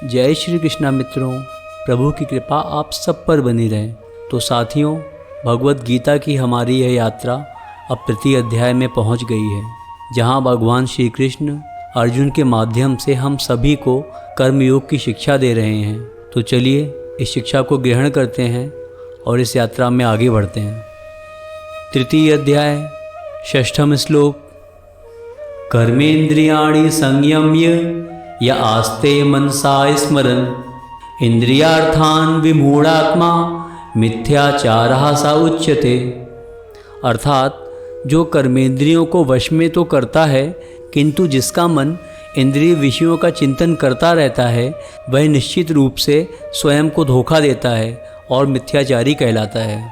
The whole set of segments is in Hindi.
जय श्री कृष्णा मित्रों, प्रभु की कृपा आप सब पर बनी रहे। तो साथियों, भगवत गीता की हमारी यह यात्रा अब तृतीय अध्याय में पहुंच गई है, जहां भगवान श्री कृष्ण अर्जुन के माध्यम से हम सभी को कर्मयोग की शिक्षा दे रहे हैं। तो चलिए इस शिक्षा को ग्रहण करते हैं और इस यात्रा में आगे बढ़ते हैं। तृतीय अध्याय, षष्ठम श्लोक। कर्मेन्द्रियाणि संयम्य य आस्ते मनसा स्मरन् इंद्रियार्थान विमूढ़ात्मा मिथ्याचारः स उच्यते। अर्थात जो कर्मेंद्रियों को वश में तो करता है, किंतु जिसका मन इंद्रिय विषयों का चिंतन करता रहता है, वह निश्चित रूप से स्वयं को धोखा देता है और मिथ्याचारी कहलाता है।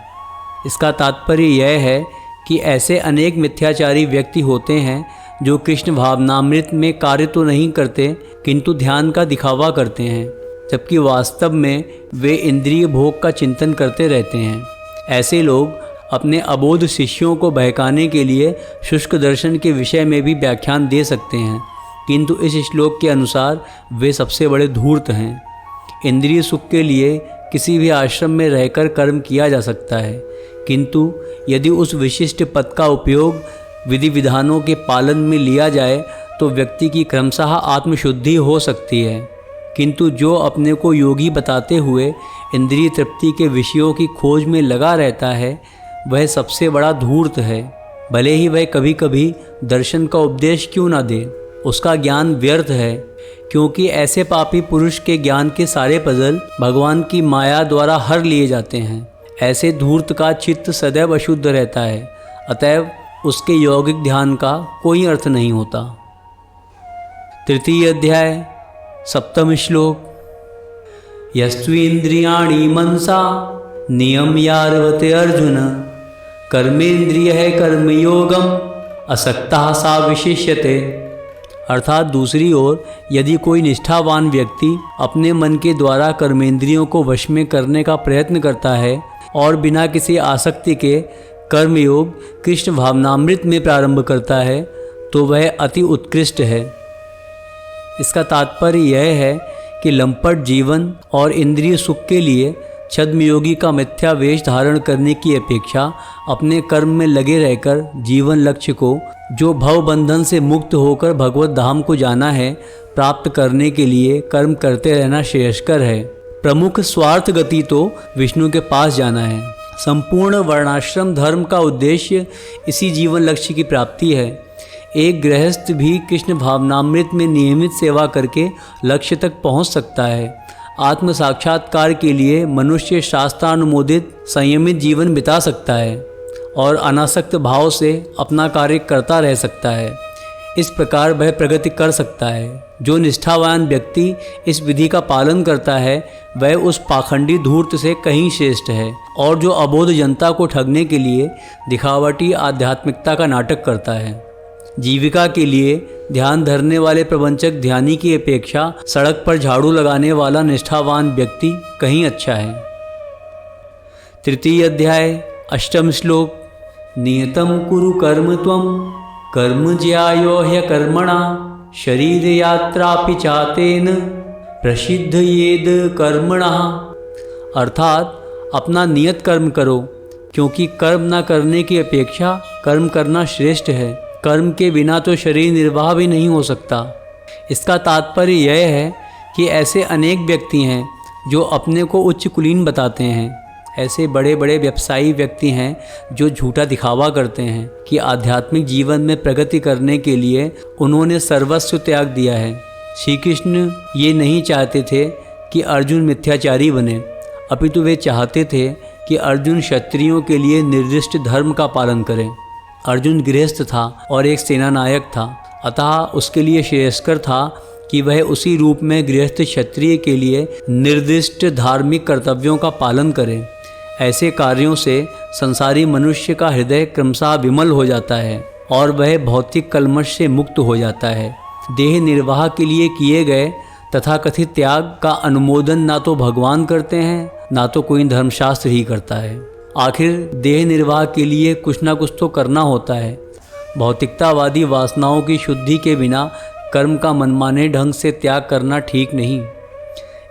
इसका तात्पर्य यह है कि ऐसे अनेक मिथ्याचारी व्यक्ति होते हैं जो कृष्ण भावनामृत में कार्य तो नहीं करते, किंतु ध्यान का दिखावा करते हैं, जबकि वास्तव में वे इंद्रिय भोग का चिंतन करते रहते हैं। ऐसे लोग अपने अबोध शिष्यों को बहकाने के लिए शुष्क दर्शन के विषय में भी व्याख्यान दे सकते हैं, किंतु इस श्लोक के अनुसार वे सबसे बड़े धूर्त हैं। इंद्रिय सुख के लिए किसी भी आश्रम में रहकर कर्म किया जा सकता है, किंतु यदि उस विशिष्ट पद का उपयोग विधि विधानों के पालन में लिया जाए तो व्यक्ति की क्रमशः आत्मशुद्धि हो सकती है। किंतु जो अपने को योगी बताते हुए इंद्रिय तृप्ति के विषयों की खोज में लगा रहता है, वह सबसे बड़ा धूर्त है। भले ही वह कभी कभी दर्शन का उपदेश क्यों ना दे, उसका ज्ञान व्यर्थ है, क्योंकि ऐसे पापी पुरुष के ज्ञान के सारे पजल भगवान की माया द्वारा हर लिए जाते हैं। ऐसे धूर्त का चित्त सदैव अशुद्ध रहता है, अतएव उसके यौगिक ध्यान का कोई अर्थ नहीं होता। तृतीय अध्याय, सप्तम श्लोक। यस्त्विन्द्रियाणि मनसा नियम्यारभते अर्जुन कर्मेन्द्रियः कर्मयोगम असक्तः सा विशिष्यते। अर्थात दूसरी ओर यदि कोई निष्ठावान व्यक्ति अपने मन के द्वारा कर्मेंद्रियों को वश में करने का प्रयत्न करता है और बिना किसी आसक्ति के कर्मयोग कृष्ण भावनामृत में प्रारंभ करता है, तो वह अति उत्कृष्ट है। इसका तात्पर्य यह है कि लंपट जीवन और इंद्रिय सुख के लिए छद्मयोगी का मिथ्या वेश धारण करने की अपेक्षा अपने कर्म में लगे रहकर जीवन लक्ष्य को, जो भव बंधन से मुक्त होकर भगवत धाम को जाना है, प्राप्त करने के लिए कर्म करते रहना श्रेयस्कर है। प्रमुख स्वार्थ गति तो विष्णु के पास जाना है। संपूर्ण वर्णाश्रम धर्म का उद्देश्य इसी जीवन लक्ष्य की प्राप्ति है। एक गृहस्थ भी कृष्ण भावनामृत में नियमित सेवा करके लक्ष्य तक पहुंच सकता है। आत्म साक्षात्कार के लिए मनुष्य शास्त्रानुमोदित संयमित जीवन बिता सकता है और अनासक्त भाव से अपना कार्य करता रह सकता है। इस प्रकार वह प्रगति कर सकता है। जो निष्ठावान व्यक्ति इस विधि का पालन करता है, वह उस पाखंडी धूर्त से कहीं श्रेष्ठ है, और जो अबोध जनता को ठगने के लिए दिखावटी आध्यात्मिकता का नाटक करता है। जीविका के लिए ध्यान धरने वाले प्रवंचक ध्यानी की अपेक्षा सड़क पर झाड़ू लगाने वाला निष्ठावान व्यक्ति कहीं अच्छा है। तृतीय अध्याय, अष्टम श्लोक। नियतं कुरु कर्म त्वं कर्म ज्यायो ह्यकर्मणा शरीर यात्रापि चातेन प्रसिद्धयेद कर्मणः। अर्थात अपना नियत कर्म करो, क्योंकि कर्म न करने की अपेक्षा कर्म करना श्रेष्ठ है। कर्म के बिना तो शरीर निर्वाह भी नहीं हो सकता। इसका तात्पर्य यह है कि ऐसे अनेक व्यक्ति हैं जो अपने को उच्च कुलीन बताते हैं। ऐसे बड़े बड़े व्यवसायी व्यक्ति हैं जो झूठा दिखावा करते हैं कि आध्यात्मिक जीवन में प्रगति करने के लिए उन्होंने सर्वस्व त्याग दिया है। श्री कृष्ण ये नहीं चाहते थे कि अर्जुन मिथ्याचारी बने, अपितु वे चाहते थे कि अर्जुन क्षत्रियों के लिए निर्दिष्ट धर्म का पालन करे। अर्जुन गृहस्थ था और एक सेनानायक था, अतः उसके लिए श्रेयस्कर था कि वह उसी रूप में गृहस्थ क्षत्रिय के लिए निर्दिष्ट धार्मिक कर्तव्यों का पालन करे। ऐसे कार्यों से संसारी मनुष्य का हृदय क्रमशः विमल हो जाता है और वह भौतिक कल्मश से मुक्त हो जाता है। देह निर्वाह के लिए किए गए तथाकथित त्याग का अनुमोदन ना तो भगवान करते हैं, ना तो कोई धर्मशास्त्र ही करता है। आखिर देह निर्वाह के लिए कुछ ना कुछ तो करना होता है। भौतिकतावादी वासनाओं की शुद्धि के बिना कर्म का मनमाने ढंग से त्याग करना ठीक नहीं।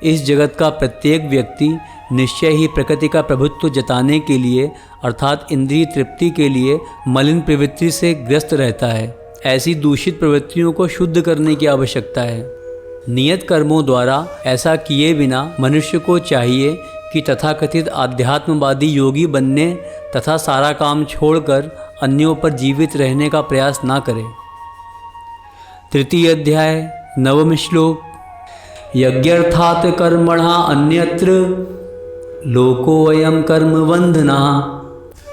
इस जगत का प्रत्येक व्यक्ति निश्चय ही प्रकृति का प्रभुत्व जताने के लिए अर्थात इंद्रिय तृप्ति के लिए मलिन प्रवृत्ति से ग्रस्त रहता है। ऐसी दूषित प्रवृत्तियों को शुद्ध करने की आवश्यकता है। नियत कर्मों द्वारा ऐसा किए बिना मनुष्य को चाहिए कि तथाकथित आध्यात्मवादी योगी बनने तथा सारा काम छोड़कर अन्यों पर जीवित रहने का प्रयास ना करे। तृतीय अध्याय 9वां श्लोक। यज्ञर्थात् कर्मणा अन्यत्र लोकोऽयं कर्म बन्धनः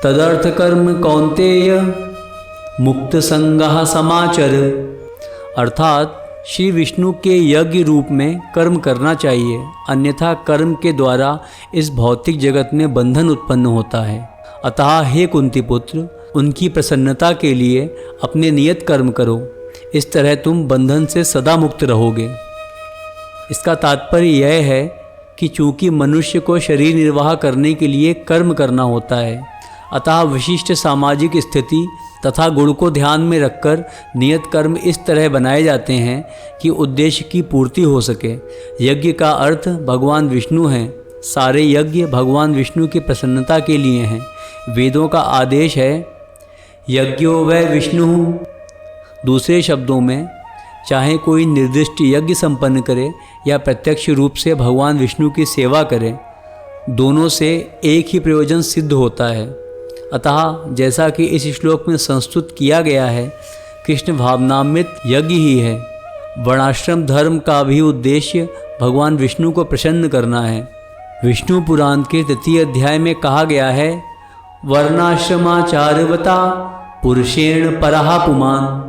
तदर्थ कर्म कौन्तेय मुक्त संगः समाचर। अर्थात श्री विष्णु के यज्ञ रूप में कर्म करना चाहिए, अन्यथा कर्म के द्वारा इस भौतिक जगत में बंधन उत्पन्न होता है। अतः हे कुंती पुत्र, उनकी प्रसन्नता के लिए अपने नियत कर्म करो, इस तरह तुम बंधन से सदा मुक्त रहोगे। इसका तात्पर्य यह है कि चूंकि मनुष्य को शरीर निर्वाह करने के लिए कर्म करना होता है, अतः विशिष्ट सामाजिक स्थिति तथा गुण को ध्यान में रखकर नियत कर्म इस तरह बनाए जाते हैं कि उद्देश्य की पूर्ति हो सके। यज्ञ का अर्थ भगवान विष्णु हैं। सारे यज्ञ भगवान विष्णु की प्रसन्नता के लिए हैं। वेदों का आदेश है यज्ञो वै विष्णु। दूसरे शब्दों में, चाहे कोई निर्दिष्ट यज्ञ संपन्न करे या प्रत्यक्ष रूप से भगवान विष्णु की सेवा करे, दोनों से एक ही प्रयोजन सिद्ध होता है। अतः जैसा कि इस श्लोक में संस्तुत किया गया है, कृष्ण भावनामृत यज्ञ ही है। वर्णाश्रम धर्म का भी उद्देश्य भगवान विष्णु को प्रसन्न करना है। विष्णु पुराण के 3 अध्याय में कहा गया है वर्णाश्रमाचारवता पुरुषेण परहा पुमान।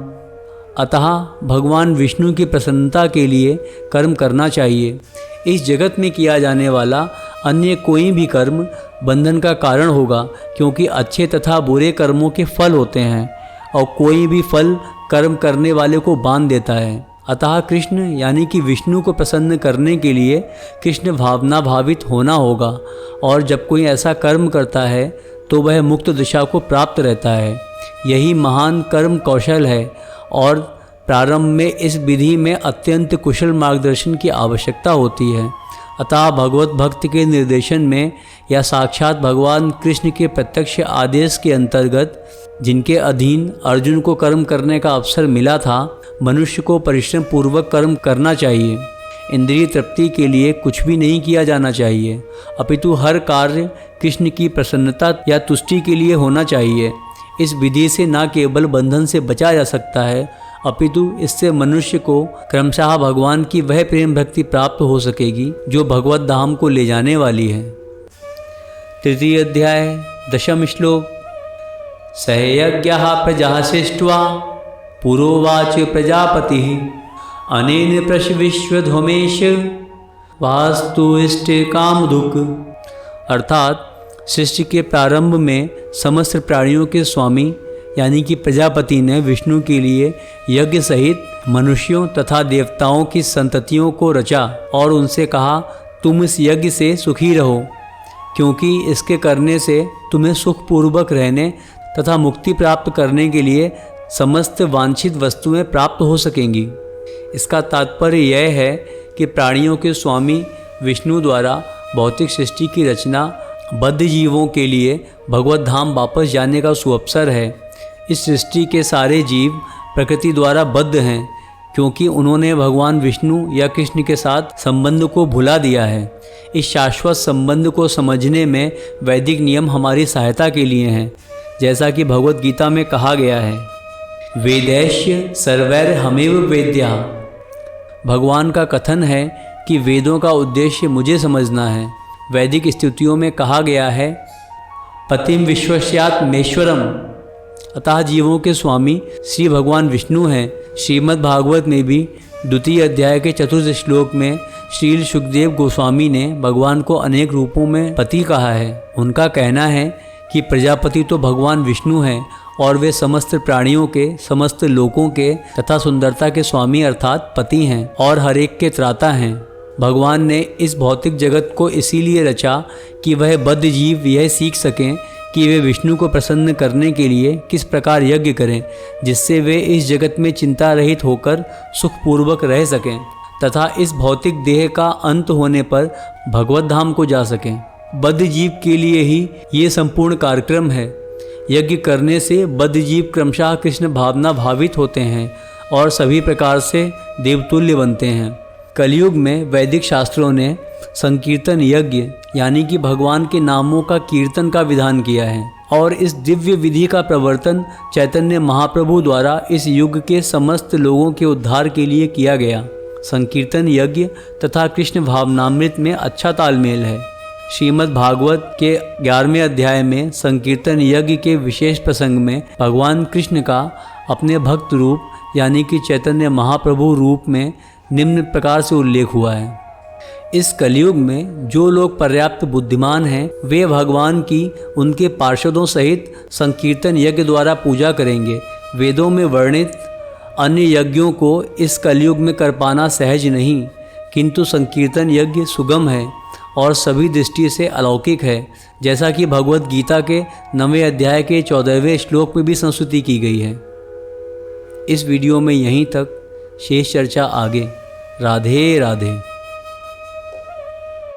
अतः भगवान विष्णु की प्रसन्नता के लिए कर्म करना चाहिए। इस जगत में किया जाने वाला अन्य कोई भी कर्म बंधन का कारण होगा, क्योंकि अच्छे तथा बुरे कर्मों के फल होते हैं और कोई भी फल कर्म करने वाले को बांध देता है। अतः कृष्ण यानी कि विष्णु को प्रसन्न करने के लिए कृष्ण भावना भावित होना होगा, और जब कोई ऐसा कर्म करता है तो वह मुक्त दिशा को प्राप्त रहता है। यही महान कर्म कौशल है और प्रारंभ में इस विधि में अत्यंत कुशल मार्गदर्शन की आवश्यकता होती है। अतः भगवत भक्त के निर्देशन में या साक्षात भगवान कृष्ण के प्रत्यक्ष आदेश के अंतर्गत जिनके अधीन अर्जुन को कर्म करने का अवसर मिला था, मनुष्य को परिश्रम पूर्वक कर्म करना चाहिए। इंद्रिय तृप्ति के लिए कुछ भी नहीं किया जाना चाहिए, अपितु हर कार्य कृष्ण की प्रसन्नता या तुष्टि के लिए होना चाहिए। इस विधि से न केवल बंधन से बचा जा सकता है, अपितु इससे मनुष्य को क्रमशः भगवान की वह प्रेम भक्ति प्राप्त हो सकेगी जो भगवत धाम को ले जाने वाली है। तृतीय अध्याय 10वां श्लोक। सहयज्ञः प्रजा सृष्ट्वा पुरोवाच प्रजापति अनेन प्रश्विश्वध्वमेश वास्तु इष्ट कामधुक। अर्थात सृष्टि के प्रारंभ में समस्त प्राणियों के स्वामी यानी कि प्रजापति ने विष्णु के लिए यज्ञ सहित मनुष्यों तथा देवताओं की संततियों को रचा और उनसे कहा, तुम इस यज्ञ से सुखी रहो, क्योंकि इसके करने से तुम्हें सुखपूर्वक रहने तथा मुक्ति प्राप्त करने के लिए समस्त वांछित वस्तुएं प्राप्त हो सकेंगी। इसका तात्पर्य यह है कि प्राणियों के स्वामी विष्णु द्वारा भौतिक सृष्टि की रचना बद्ध जीवों के लिए भगवत धाम वापस जाने का सुअवसर है। इस सृष्टि के सारे जीव प्रकृति द्वारा बद्ध हैं, क्योंकि उन्होंने भगवान विष्णु या कृष्ण के साथ संबंध को भुला दिया है। इस शाश्वत संबंध को समझने में वैदिक नियम हमारी सहायता के लिए हैं। जैसा कि भगवत गीता में कहा गया है, वेदैश्य सर्वैर हमेव वेद्या। भगवान का कथन है कि वेदों का उद्देश्य मुझे समझना है। वैदिक स्तुतियों में कहा गया है, पतिम विश्वस्यात्मेश्वरम। अतः जीवों के स्वामी श्री भगवान विष्णु हैं। श्रीमद् भागवत में भी 2 अध्याय के 4 श्लोक में श्रील सुखदेव गोस्वामी ने भगवान को अनेक रूपों में पति कहा है। उनका कहना है कि प्रजापति तो भगवान विष्णु हैं और वे समस्त प्राणियों के, समस्त लोकों के तथा सुंदरता के स्वामी अर्थात पति हैं और हर एक के त्राता हैं। भगवान ने इस भौतिक जगत को इसीलिए रचा कि वह बद्ध जीव यह सीख सकें कि वे विष्णु को प्रसन्न करने के लिए किस प्रकार यज्ञ करें, जिससे वे इस जगत में चिंता रहित होकर सुखपूर्वक रह सकें तथा इस भौतिक देह का अंत होने पर भगवत धाम को जा सकें। बद्ध जीव के लिए ही ये संपूर्ण कार्यक्रम है। यज्ञ करने से बद्ध जीव क्रमशः कृष्ण भावना भावित होते हैं और सभी प्रकार से देवतुल्य बनते हैं। कलयुग में वैदिक शास्त्रों ने संकीर्तन यज्ञ यानी कि भगवान के नामों का कीर्तन का विधान किया है और इस दिव्य विधि का प्रवर्तन चैतन्य महाप्रभु द्वारा इस युग के समस्त लोगों के उद्धार के लिए किया गया। संकीर्तन यज्ञ तथा कृष्ण भावनामृत में अच्छा तालमेल है। श्रीमद् भागवत के 11वें अध्याय में संकीर्तन यज्ञ के विशेष प्रसंग में भगवान कृष्ण का अपने भक्त रूप यानी कि चैतन्य महाप्रभु रूप में निम्न प्रकार से उल्लेख हुआ है। इस कलयुग में जो लोग पर्याप्त बुद्धिमान हैं वे भगवान की उनके पार्षदों सहित संकीर्तन यज्ञ द्वारा पूजा करेंगे। वेदों में वर्णित अन्य यज्ञों को इस कलयुग में कर पाना सहज नहीं, किंतु संकीर्तन यज्ञ सुगम है और सभी दृष्टि से अलौकिक है, जैसा कि भगवत गीता के 9वें अध्याय के 14वें श्लोक में भी संस्तुति की गई है। इस वीडियो में यहीं तक, शेष चर्चा आगे। राधे राधे।